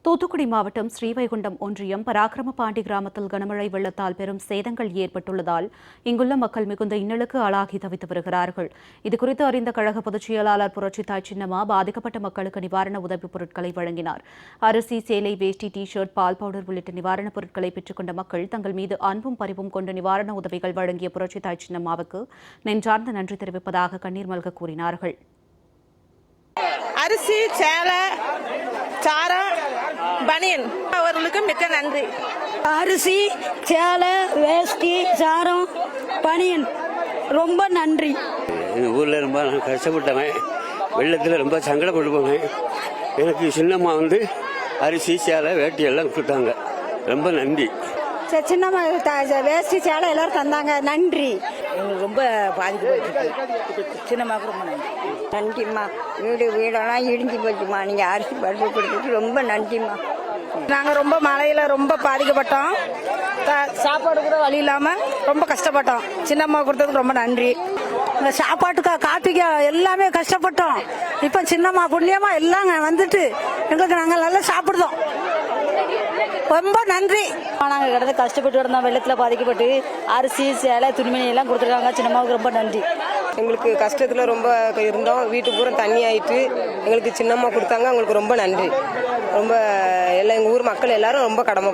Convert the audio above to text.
தூத்துக்குடி மாவட்டம் ஸ்ரீவைகுண்டம் ஒன்றியம் பராக்கிரமபாண்டி கிராமத்தில் கனமழை வெள்ளத்தால் பெரும் சேதங்கள் ஏற்பட்டுள்ளதால் இங்குள்ள மக்கள் மிகுந்த இன்னலுக்கு ஆளாகி தவித்து வருகிறார்கள். இதுகுறித்து அறிந்த கழக பொதுச் செயலாளர் புரட்சித்தாய் சின்னம்மா பாதிக்கப்பட்ட மக்களுக்கு நிவாரண உதவிப் பொருட்களை வழங்கினார். அரிசி, சேலை, வேஷ்டி, டி ஷர்ட், பால் பவுடர் உள்ளிட்ட நிவாரணப் பொருட்களை பெற்றுக்கொண்ட மக்கள் தங்கள் மீது அன்பும் பரிவும் கொண்டு நிவாரண உதவிகள் வழங்கிய புரட்சித்தாய் சின்னம்மாவுக்கு நெஞ்சார்ந்த நன்றி தெரிவிப்பதாக கண்ணீர் மல்க கூறினார்கள். அரிசி, சேலை, சாரம், பனியன் அவர்களுக்கு மிக்க நன்றி. அரிசி, சேலை, வேஷ்டி, சாரம், பனியன் ரொம்ப நன்றி. எங்கள் ஊரில் ரொம்ப கஷ்டப்பட்டவன், வெள்ளத்தில் ரொம்ப சங்கடப்பட்டு போனேன். எனக்கு சின்னம்மா அரிசி, சேலை, வேட்டி எல்லாம் கொடுத்தாங்க. ரொம்ப நன்றி. சின்னம்மா வேஷ்டி, சேலை எல்லாரும் தந்தாங்க. நன்றி. எங்களுக்கு ரொம்ப பாதிக்கப்பட்டு சின்னம்மாவுக்கு ரொம்ப நன்றி. நன்றிம்மா. வீடெல்லாம் இடிஞ்சு போச்சுமா. நீங்கள் அரிசி பருப்பு கொடுத்துட்டு ரொம்ப நன்றிம்மா. நாங்கள் ரொம்ப மழையில் ரொம்ப பாதிக்கப்பட்டோம். சாப்பாடு கூட வழி இல்லாமல் ரொம்ப கஷ்டப்பட்டோம். சின்னம்மா கொடுத்ததுக்கு ரொம்ப நன்றி. சாப்பாட்டுக்கா, காப்பிக்கா எல்லாமே கஷ்டப்பட்டோம். இப்போ சின்னம்மா புண்ணியமா எல்லாம் வந்துட்டு எங்களுக்கு நாங்கள் நல்லா சாப்பிடுதோம். ரொம்ப நன்றி. நாங்கள் கிடந்து கஷ்டப்பட்டு இருந்தோம். வெள்ளத்தில் பாதிக்கப்பட்டு அரிசி, சேலை, துணிமணி எல்லாம் கொடுத்துருக்காங்க. சின்னம்மாவுக்கு ரொம்ப நன்றி. எங்களுக்கு கஷ்டத்தில் ரொம்ப இருந்தோம். வீட்டுக்கு பூரா தண்ணி ஆயிட்டு எங்களுக்கு சின்னம்மா கொடுத்தாங்க. அவங்களுக்கு ரொம்ப நன்றி. ரொம்ப எல்லாம் எங்கள் ஊர் மக்கள் எல்லாரும் ரொம்ப கடமை.